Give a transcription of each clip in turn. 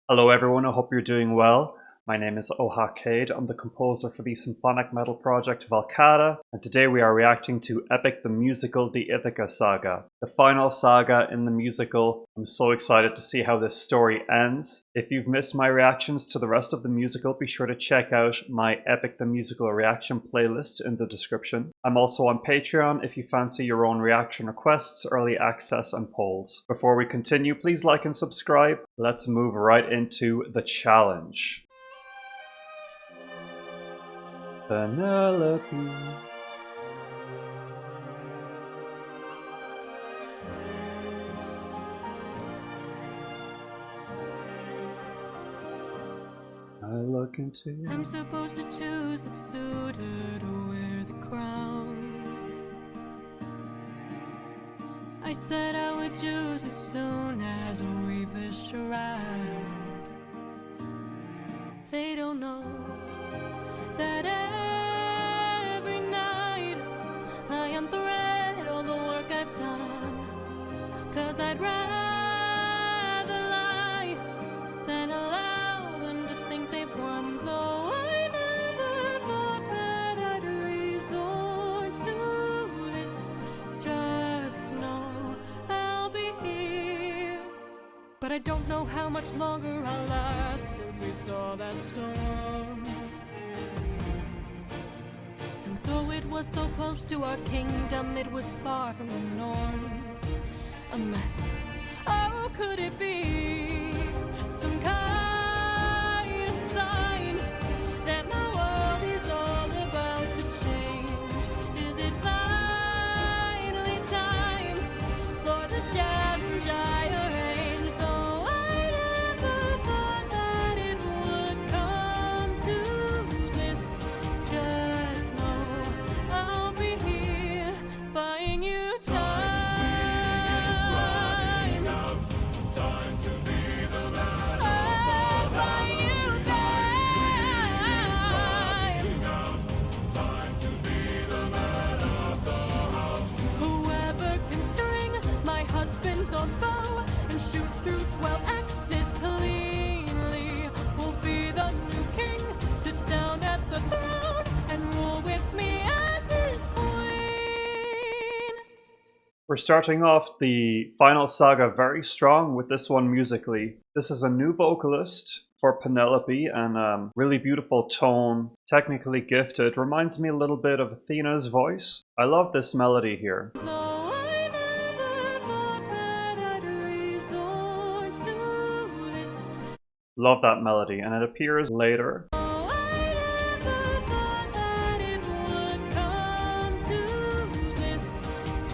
Hello everyone, I hope you're doing well. My name is Oha Cade. I'm the composer for the symphonic metal project Valkata, and today we are reacting to Epic the Musical, the Ithaca Saga. The final saga in the musical. I'm so excited to see how this story ends. If you've missed my reactions to the rest of the musical, be sure to check out my Epic the Musical reaction playlist in the description. I'm also on Patreon if you fancy your own reaction requests, early access, and polls. Before we continue, please like and subscribe. Let's move right into the challenge. Penelope. I look into you. I'm supposed to choose a suitor to wear the crown. I said I would choose as soon as I weave this shroud. They don't know that every night I unthread all the work I've done, 'cause I'd rather lie than allow them to think they've won. Though I never thought that I'd resort to this, just know I'll be here. But I don't know how much longer I'll last since we saw that storm. Though it was so close to our kingdom, it was far from the norm. Unless, oh, could it be some kind of sign that my world is all about to change? Is it finally time for the challenge I arranged? Though I never thought that it would come to this, just I'll be here buying you time. Time to be the man. Oh, buying you time to be the man of the house. Whoever can string my husband's own bow and shoot through 12 axes cleanly will be the new king. Sit down at the throne and rule with me as his queen. We're starting off the final saga very strong with this one musically. This is a new vocalist for Penelope and really beautiful tone, technically gifted. Reminds me a little bit of Athena's voice. I love this melody here. Though I never thought that I'd resort to this. Love that melody, and it appears later.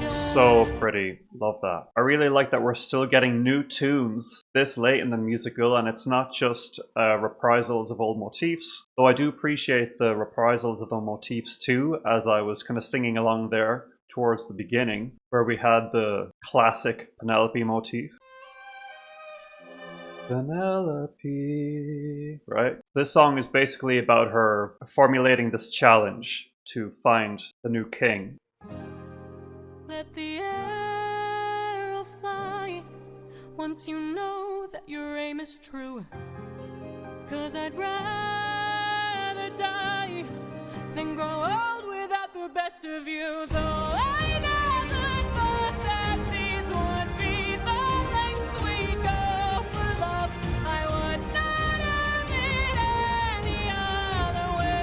So pretty. Love that. I really like that we're still getting new tunes this late in the musical, and it's not just reprisals of old motifs, though I do appreciate the reprisals of the motifs too, as I was kind of singing along there towards the beginning, where we had the classic Penelope motif. Penelope, right? This song is basically about her formulating this challenge to find the new king. Let the arrow fly once you know that your aim is true, 'cause I'd rather die than grow old without the best of you. Though I never thought that these would be the lengths we go for love, I would not have it any other way.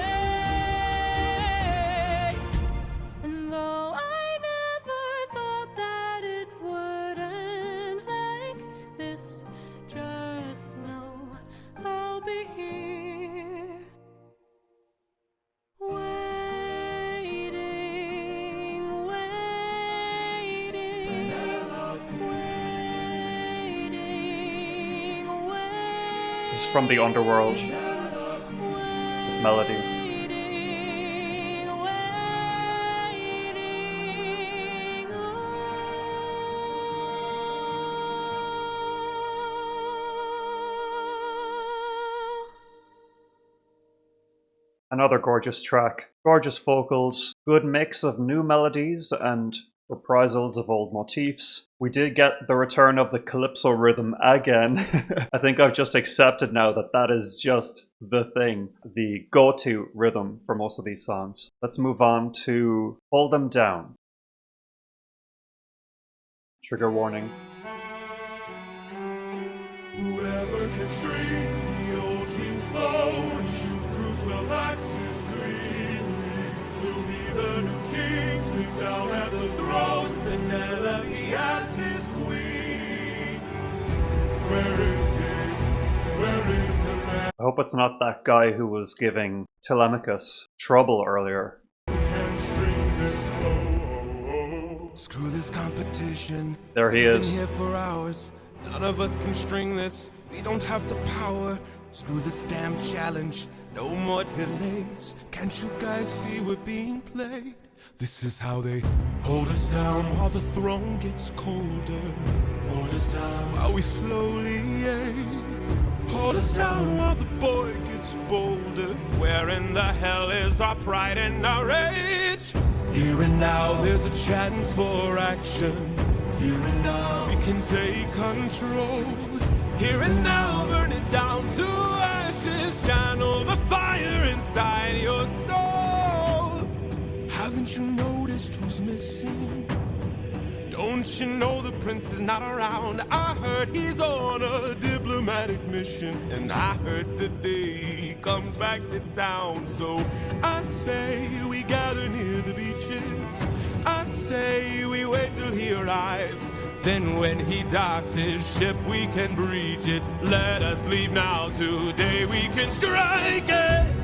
And though I never thought that it would end like this, just know I'll be here waiting, waiting, waiting. This is from the underworld, this melody. Another gorgeous track. Gorgeous vocals, good mix of new melodies and reprisals of old motifs. We did get the return of the calypso rhythm again. I think I've just accepted now that that is just the thing, the go-to rhythm for most of these songs. Let's move on to Hold Them Down. Trigger warning. Whoever can string the old king's bow and shoot through 12 axes cleanly will be the new king, sit down at the throne, Penelope as his queen. Where is he? Where is the man I hope it's not that guy who was giving Telemachus trouble earlier. who can string this bow? Screw this competition. There he We've is. been here for hours. None of us can string this. We don't have the power. Screw this damn challenge. No more delays. Can't you guys see we're being played? This is how they hold us down while the throne gets colder. Hold us down while we slowly age. Hold us down while the boy gets bolder. Where in the hell is our pride and our rage? Here and now there's a chance for action. Here and now we can take control. Here and now burn it down to ashes. Channel the fire inside your soul. Haven't you noticed who's missing? Don't you know the prince is not around? I heard he's on a diplomatic mission, and I heard today he comes back to town. So I say we gather near the beaches. I say we wait till he arrives. Then when he docks his ship, we can breach it. Let us leave now, today we can strike it.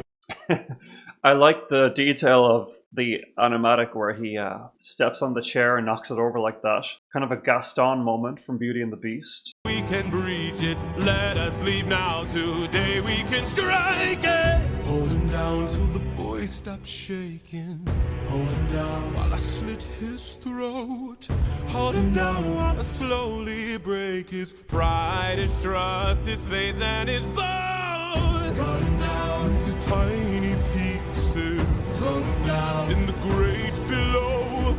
I like the detail of the animatic where he steps on the chair and knocks it over like that. Kind of a Gaston moment from Beauty and the Beast. We can breach it. Let us leave now, today we can strike it. Hold him down till the boy stops shaking. Hold him down while I slit his throat. Hold him down while I slowly break his pride, his trust, his faith, and his bones. Cut him down into tiny pieces. Cut him down in the great below.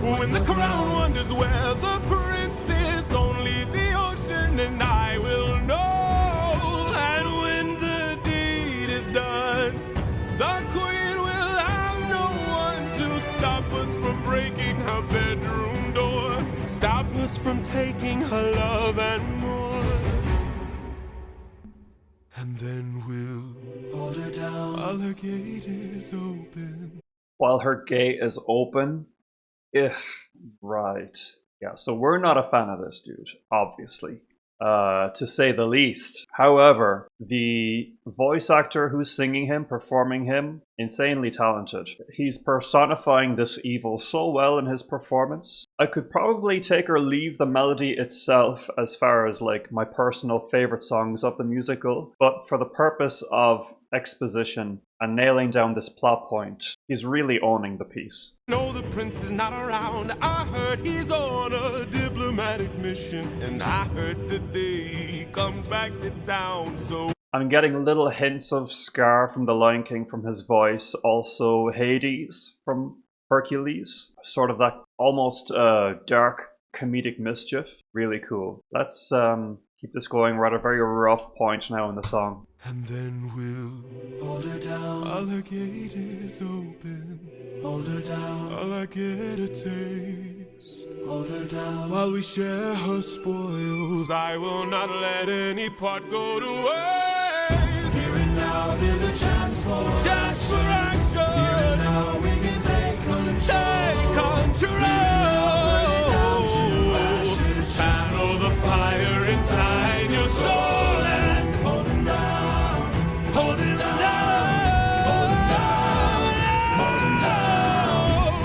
When the crown wonders where the prince is, only the ocean and I will know. And when the deed is done, the queen will have no one to stop us from breaking her bedroom door. Stop us from taking her love and more. And then we'll hold her down while her gate is open. While her gate is open? Ugh, right. Yeah, so we're not a fan of this dude, obviously. To say the least. However, the voice actor who's singing him, performing him, insanely talented. He's personifying this evil so well in his performance. I could probably take or leave the melody itself as far as like my personal favorite songs of the musical, but for the purpose of exposition and nailing down this plot point, he's really owning the piece. No, the prince is not around. I heard he's on a diplomatic mission, and I heard today he comes back to town. So I'm getting little hints of Scar from The Lion King from his voice, also Hades from Hercules, sort of that almost dark comedic mischief. Really cool. Let's keep this going. We're at a very rough point now in the song. and then we'll hold her down while her gate is open. Hold her down while I get a taste. Hold her down while we share her spoils. I will not let any part go to waste. Here and now there's a chance for action. Here and now we can take control. Channel the fire inside your soul and hold him down. Hold him down. Hold him down.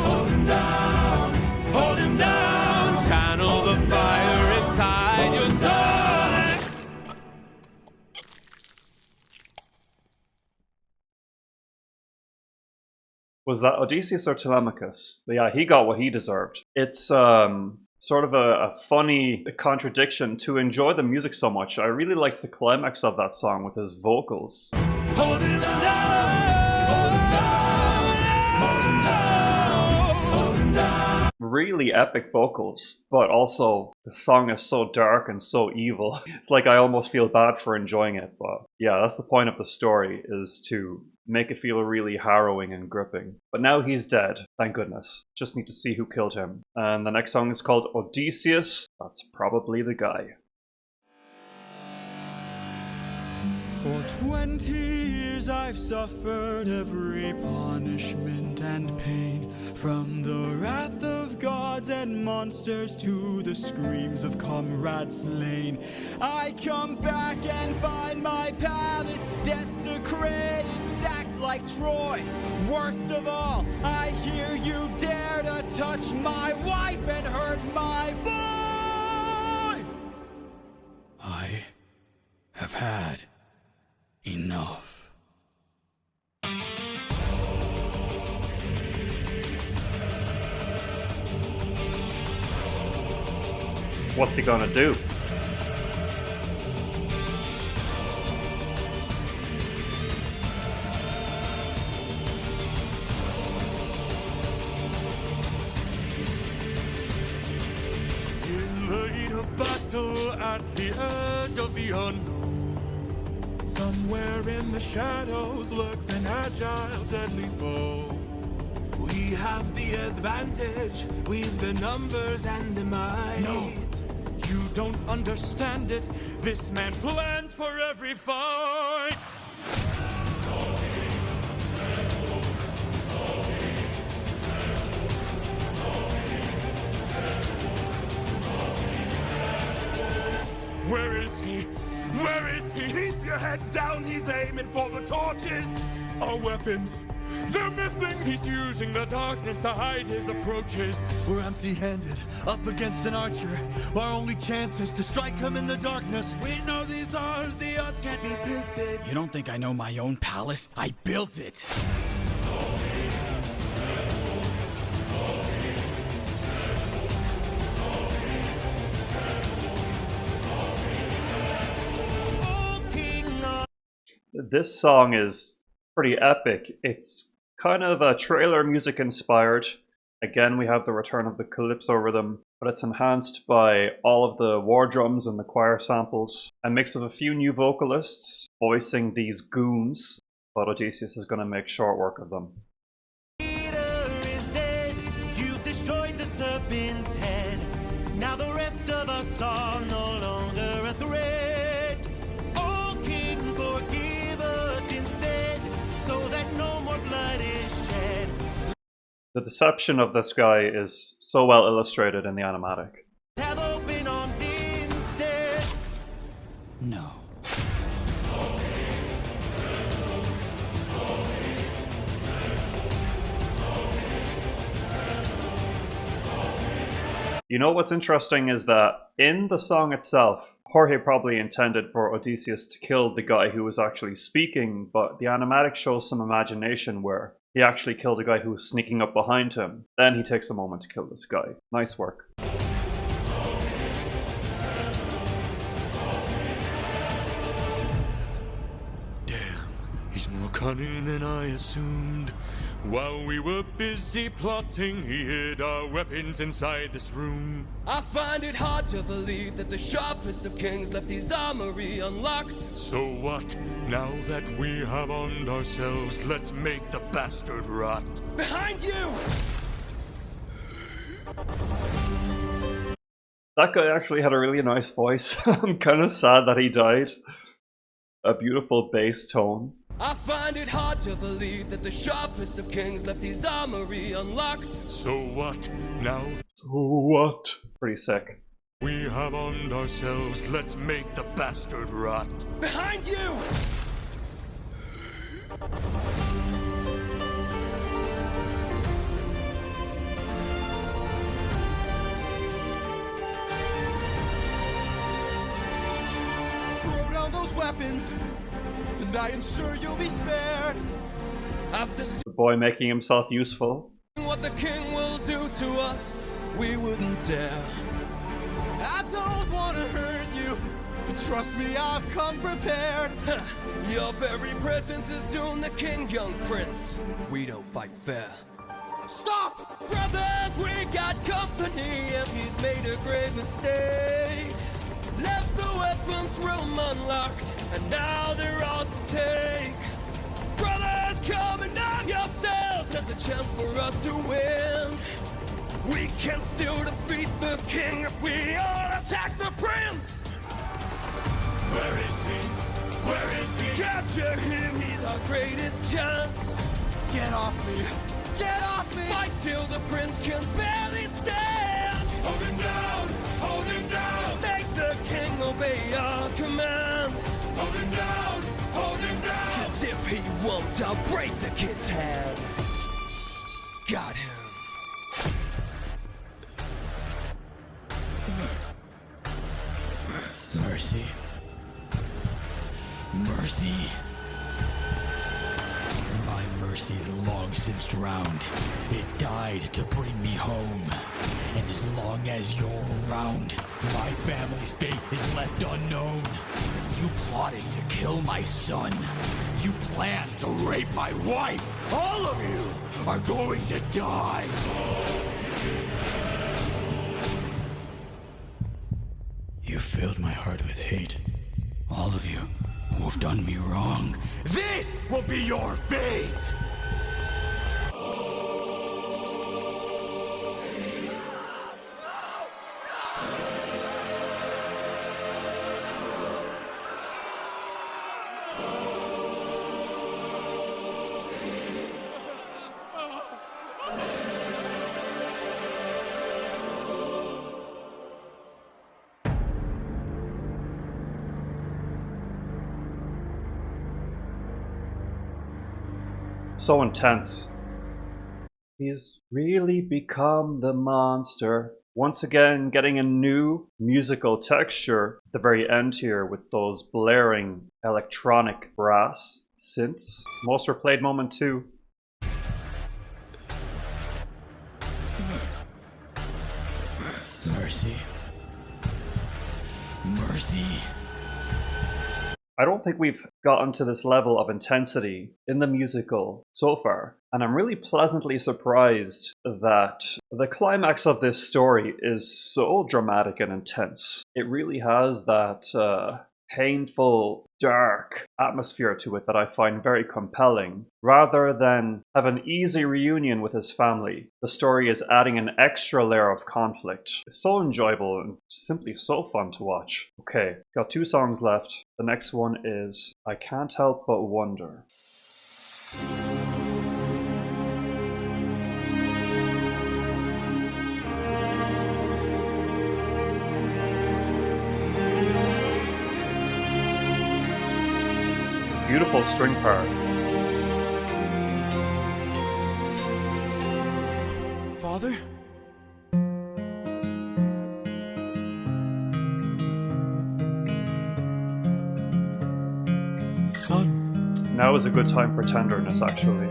Hold him down. Hold him down. Channel the fire inside your soul. Was that Odysseus or Telemachus? But yeah, he got what he deserved. It's sort of a funny contradiction to enjoy the music so much. I really liked the climax of that song with his vocals. Hold him down. Hold him down. Hold him down. Hold him down. really epic vocals, but also the song is so dark and so evil. It's like I almost feel bad for enjoying it, but yeah, that's the point of the story, is to make it feel really harrowing and gripping. But now he's dead, thank goodness. Just need to see who killed him. And the next song is called Odysseus. That's probably the guy. For 20 years I've suffered every punishment and pain, from the wrath of gods and monsters to the screams of comrades slain. I come back and find my palace desecrated, sacked like Troy. Worst of all, I hear you dare to touch my wife and hurt my boy. I have had enough. What's he gonna do? In the heat of battle, at the edge of the unknown, somewhere in the shadows lurks an agile, deadly foe. We have the advantage, we've the numbers and the might. No, you don't understand it. This man plans for every fight. Where is he? Where is he? Keep your head down, he's aiming for the torches. Our weapons, they're missing. He's using the darkness to hide his approaches. We're empty-handed, up against an archer. Our only chance is to strike him in the darkness. We know these odds, the odds can't be tilted. You don't think I know my own palace? I built it. This song is pretty epic. It's kind of a trailer music inspired. Again, we have the return of the calypso rhythm, but it's enhanced by all of the war drums and the choir samples. A mix of a few new vocalists voicing these goons, but Odysseus is going to make short work of them. Peter is dead. You've destroyed the serpent's head. Now the rest of us are no longer a threat. Oh, King, forgive us instead, so that no more blood is shed. The deception of this guy is so well illustrated in the animatic. Have open arms instead. No. You know what's interesting is that in the song itself, Jorge probably intended for Odysseus to kill the guy who was actually speaking, but the animatic shows some imagination where he actually killed a guy who was sneaking up behind him. Then he takes a moment to kill this guy. Nice work. Damn, he's more cunning than I assumed. While we were busy plotting, he hid our weapons inside this room. I find it hard to believe that the sharpest of kings left his armory unlocked. So what? Now that we have armed ourselves, let's make the bastard rot. Behind you! That guy actually had a really nice voice. I'm kind of sad that he died. A beautiful bass tone. I find it hard to believe that the sharpest of kings left his armory unlocked. So what? Now So what? Pretty sick. we have armed ourselves, let's make the bastard rot. Behind you! Throw down those weapons, and I ensure you'll be spared. After The boy making himself useful. seeing what the king will do to us, we wouldn't dare. I don't want to hurt you, but trust me, I've come prepared. Your very presence is doom the king, young prince. We don't fight fair. Stop! Brothers, we got company, and he's made a great mistake. Left the weapons room unlocked, and now they're ours to take. Brothers, come and arm yourselves, there's a chance for us to win. We can still defeat the king if we all attack the prince. Where is he? Where is he? Capture him, he's our greatest chance. Get off me! Get off me! Fight till the prince can barely stand. Hold him down! Hold him down! Make the king obey our commands. Hold him down! Hold him down! 'Cause if he won't, I'll break the kid's hands. Got him. Mercy. Mercy. My mercy is long since drowned. It died to bring me home. And as long as you're around, my family's fate is left unknown. You plotted to kill my son. You planned to rape my wife. All of you are going to die. You filled my heart with hate. All of you who have done me wrong. This will be your fate! So intense. He's really become the monster. Once again, getting a new musical texture at the very end here with those blaring electronic brass synths. Most replayed moment too. Mercy. Mercy. I don't think we've gotten to this level of intensity in the musical so far, and I'm really pleasantly surprised that the climax of this story is so dramatic and intense. It really has that painful, dark atmosphere to it that I find very compelling. Rather than have an easy reunion with his family, the story is adding an extra layer of conflict. It's so enjoyable and simply so fun to watch. Okay, got 2 songs left. The next one is I Can't Help But Wonder. Beautiful string part. Father? Son? Now is a good time for tenderness, actually.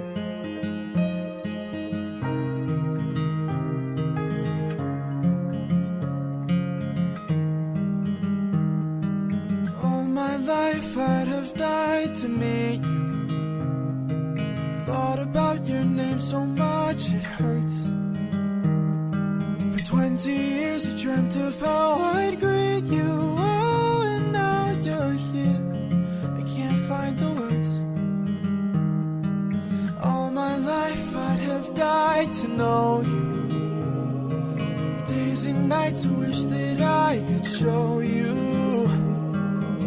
All my life I'd have died to meet you. Thought about your name so much it hurts. For 20 years I dreamt of how I'd greet you. Oh, and now you're here. I can't find the words. All my life I'd have died to know you. Days and nights I wish that I could show you.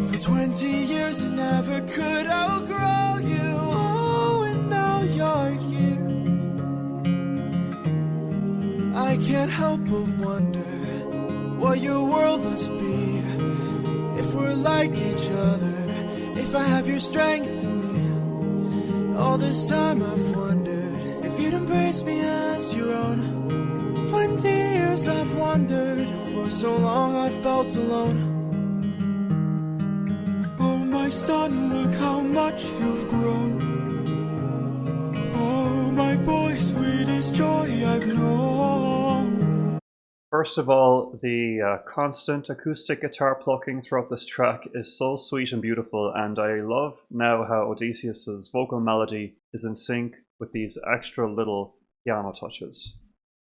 For 20 years I never could outgrow you. Oh, and now you're here. I can't help but wonder what your world must be. If we're like each other, if I have your strength in me. All this time I've wondered if you'd embrace me as your own. 20 years I've wondered, for so long I felt alone. Oh, my son, look how much you've grown. Oh, my boy, sweetest joy I've known. First of all, the constant acoustic guitar plucking throughout this track is so sweet and beautiful, and I love now how Odysseus's vocal melody is in sync with these extra little piano touches.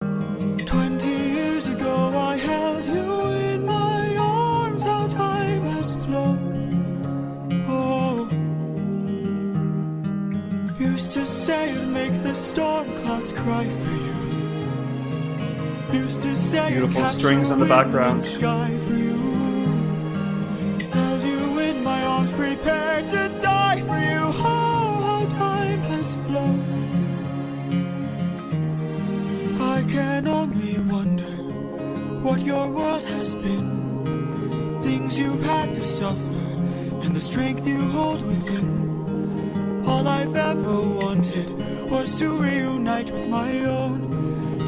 20 years ago I held you in my arms, how time has flown. Oh, used to say it'd make the storm clouds cry for you. Used to say beautiful strings in the background. Sky for you. Held you in my arms, prepared to die for you. Oh, how time has flown. I can only wonder what your world has been. Things you've had to suffer and the strength you hold within. All I've ever wanted was to reunite with my own.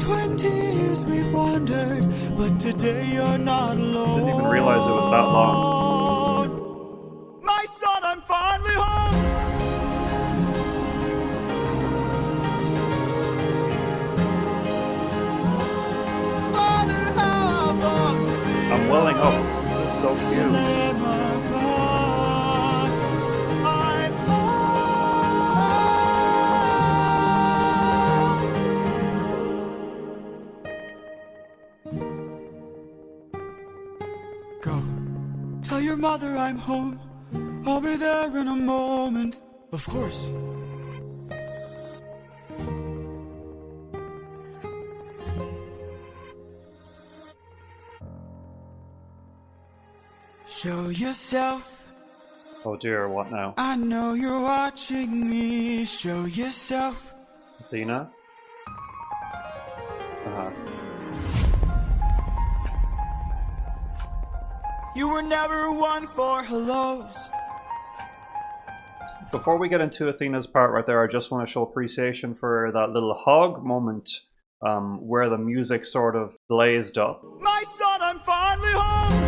20 years we've wandered, but today you're not alone. Didn't even realize it was that long. My son, I'm finally home. I'm welling up. This is so cute. Go. Tell your mother I'm home. I'll be there in a moment. Of course. Show yourself. Oh dear, what now? I know you're watching me. Show yourself. Athena? You were never one for hellos. Before we get into Athena's part right there, I just want to show appreciation for that little hog moment where the music sort of blazed up. My son, I'm finally home.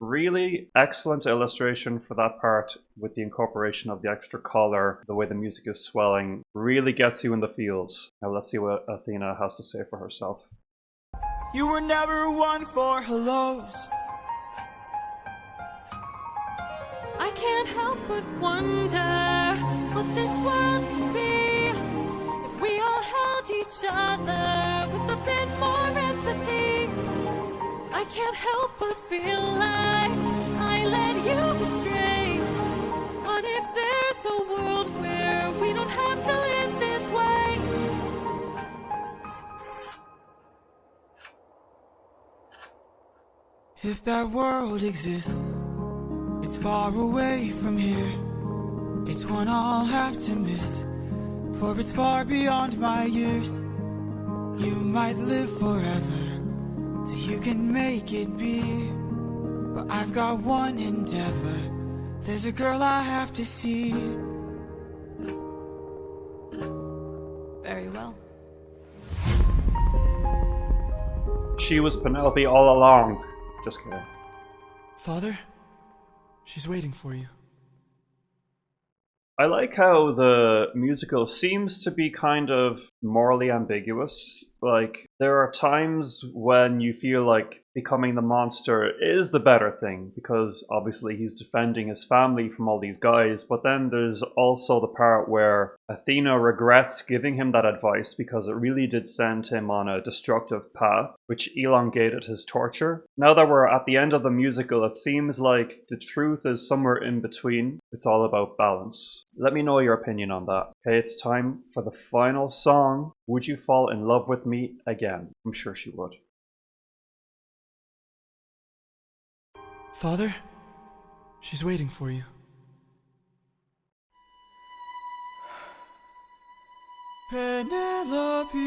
Really excellent illustration for that part with the incorporation of the extra color, the way the music is swelling, really gets you in the feels. Now let's see what Athena has to say for herself. You were never one for hellos. I can't help but wonder what this world could be if we all held each other with a bit more empathy. I can't help but feel like I led you astray. What if there's a world where we don't have to live this way? If that world exists, it's far away from here. It's one I'll have to miss, for it's far beyond my years. You might live forever, so you can make it be. But I've got one endeavor. There's a girl I have to see. Very well. She was Penelope all along. Just kidding. Father, she's waiting for you. I like how the musical seems to be kind of morally ambiguous. Like, there are times when you feel like becoming the monster is the better thing, because obviously he's defending his family from all these guys, but then there's also the part where Athena regrets giving him that advice because it really did send him on a destructive path, which elongated his torture. Now that we're at the end of the musical, it seems like the truth is somewhere in between. It's all about balance. Let me know your opinion on that. Okay, it's time for the final song. Would you fall in love with me again? I'm sure she would. Father, she's waiting for you. Penelope.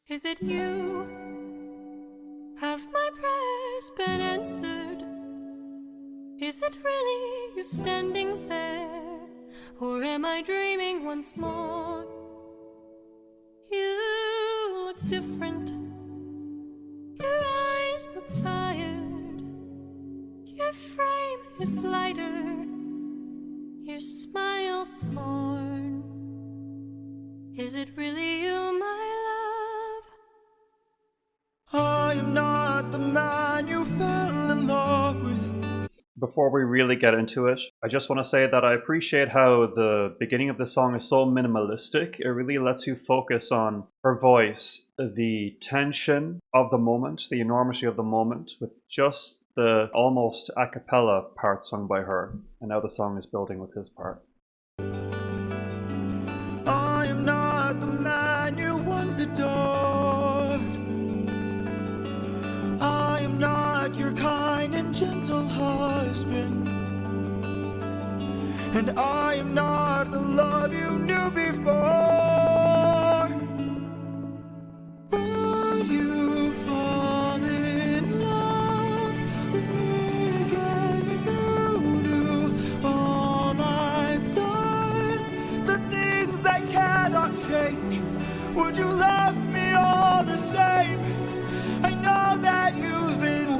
Is it you? Have my prayers been answered? Is it really you standing there? Or am I dreaming once more? You look different. Your eyes look tired. Your frame is lighter. your smile torn. Is it really you, my love? I am not the man you fell in love with. Before we really get into it, I just want to say that I appreciate how the beginning of the song is so minimalistic. It really lets you focus on her voice, the tension of the moment, the enormity of the moment, with just the almost a cappella part sung by her. And now the song is building with his part. I am not the man you once adored. I am not your kind and gentle husband. And I am not the love you knew before. Would you fall in love with me again if you knew all I've done? The things I cannot change. Would you love me all the same? I know that you've been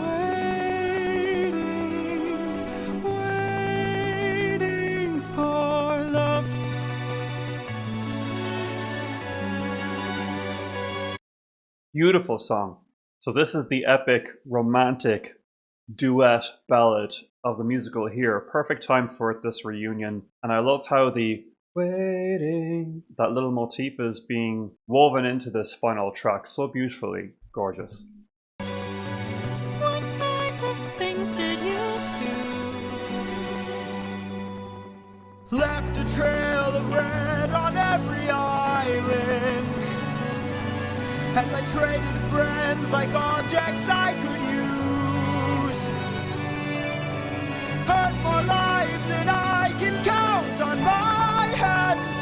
waiting for love. Beautiful song. So this is the epic, romantic duet ballad of the musical here. Perfect time for this reunion. And I loved how the waiting, that little motif is being woven into this final track so beautifully. Gorgeous. What kinds of things did you do? Left a trail of red on every island. As I traded friends like objects I could use. Hurt more lives than I can count on my hands.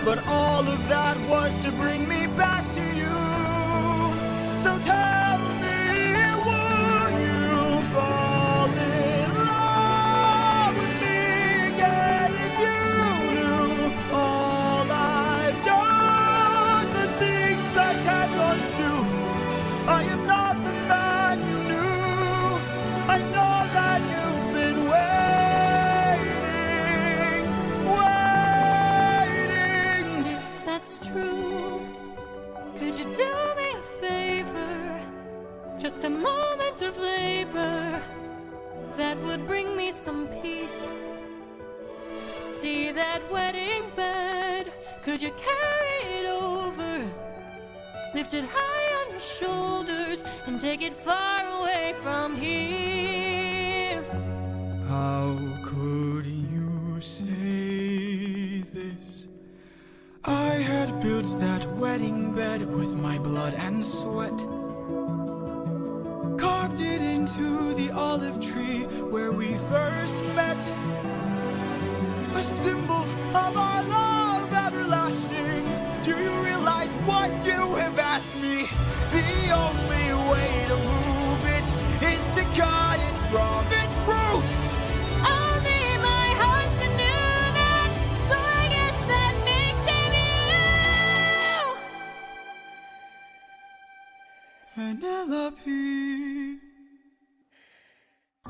But all of that was to bring me back to you. So tell me, would you fall in love with me again if you knew all I've done? The things I can't undo. I am not the man you knew. I know that you've been waiting. If that's true, could you do me a favor? Just a moment of labor that would bring me some peace. See that wedding bed, could you carry it over? Lift it high on your shoulders and take it far away from here. How could you say this? I had built that wedding bed with my blood and sweat. Carved it into the olive tree where we first met. A symbol of our love everlasting. Do you realize what you have asked me? The only way to move it is to cut it from its roots. Only my husband knew that, so I guess that makes him you. Penelope. I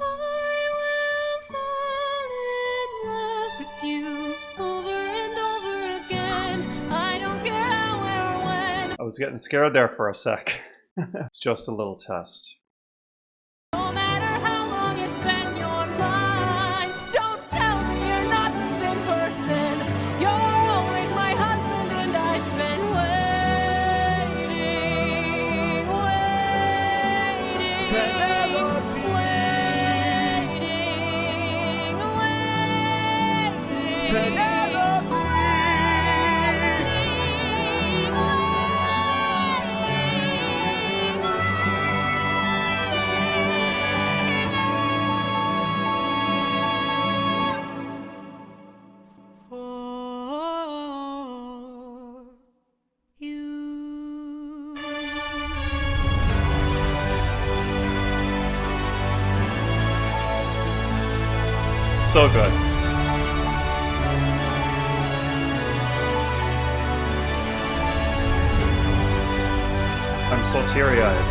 will fall in love with you over and over again. I don't care how, where, or when. I was getting scared there for a sec. It's just a little test. No matter how long it's been your mind, don't tell me you're not the same person. You're always my husband and I've been waiting. Penelope. Penelope. For you. So good. I'm so teary-eyed.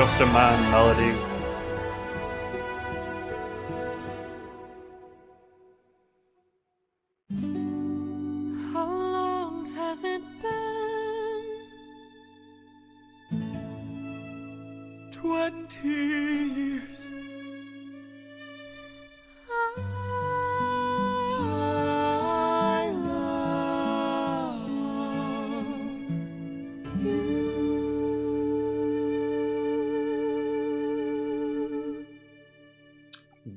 Just a Man melody. How long has it been? 20 years. I love you.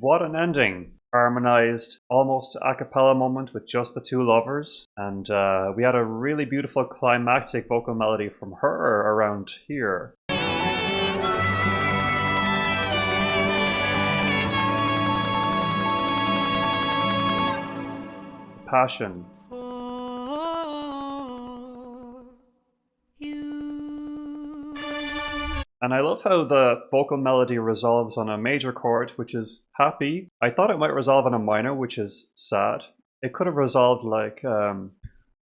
What an ending! Harmonized, almost a cappella moment with just the two lovers, and we had a really beautiful climactic vocal melody from her around here. Passion. For you. And I love how the vocal melody resolves on a major chord, which is happy. I thought it might resolve on a minor, which is sad. It could have resolved like,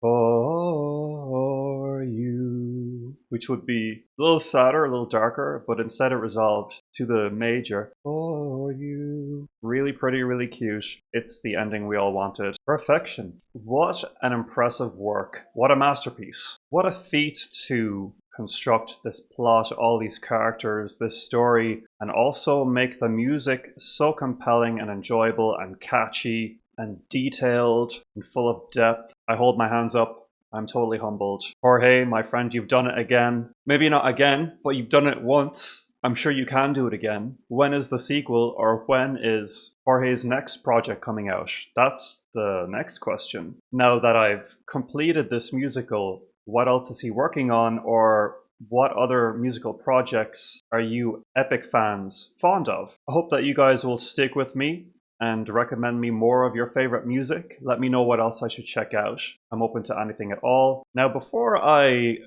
for you, which would be a little sadder, a little darker, but instead it resolved to the major. For you. Really pretty, really cute. It's the ending we all wanted. Perfection. What an impressive work. What a masterpiece. What a feat to construct this plot, all these characters, this story, and also make the music so compelling and enjoyable and catchy and detailed and full of depth. I hold my hands up. I'm totally humbled. Jorge, my friend, you've done it again. Maybe not again, but you've done it once. I'm sure you can do it again. When is the sequel, or when is Jorge's next project coming out? That's the next question. Now that I've completed this musical, what else is he working on, or what other musical projects are you epic fans fond of? I hope that you guys will stick with me and recommend me more of your favorite music. Let me know what else I should check out. I'm open to anything at all. Now, before I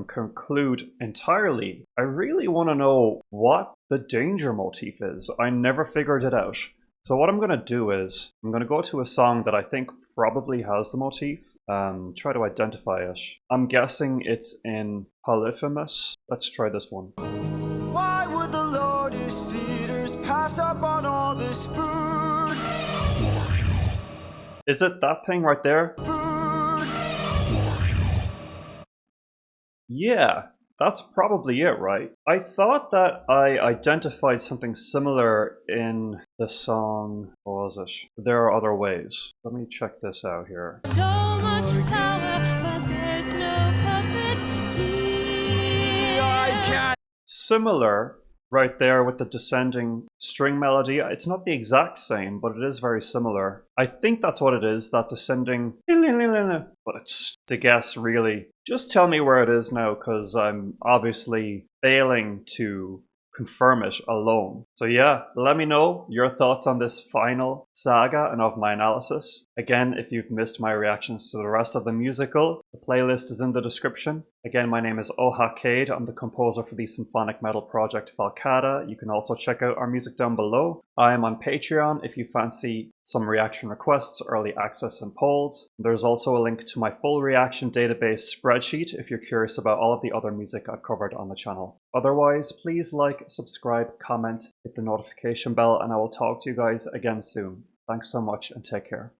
conclude entirely, I really want to know what the danger motif is. I never figured it out. So what I'm going to do is, I'm going to go to a song that I think probably has the motif. Try to identify it. I'm guessing it's in Polyphemus. Let's try this one. Why would the lotus eaters pass up on all this food? Is it that thing right there? Food. Yeah, that's probably it, right? I thought that I identified something similar in the song, what was it? There Are Other Ways. Let me check this out here. So much power, but there's no puppet here. I can't. Similar right there with the descending string melody. It's not the exact same, but it is very similar. I think that's what it is, that descending, but it's a guess really. Just tell me where it is now, because I'm obviously failing to confirm it alone. So yeah, let me know your thoughts on this final saga and of my analysis. Again, if you've missed my reactions to the rest of the musical, the playlist is in the description. Again, my name is Ohakade. I'm the composer for the symphonic metal project Valkata. You can also check out our music down below. I am on Patreon if you fancy some reaction requests, early access, and polls. There's also a link to my full reaction database spreadsheet if you're curious about all of the other music I've covered on the channel. Otherwise, please like, subscribe, comment, hit the notification bell, and I will talk to you guys again soon. Thanks so much and take care.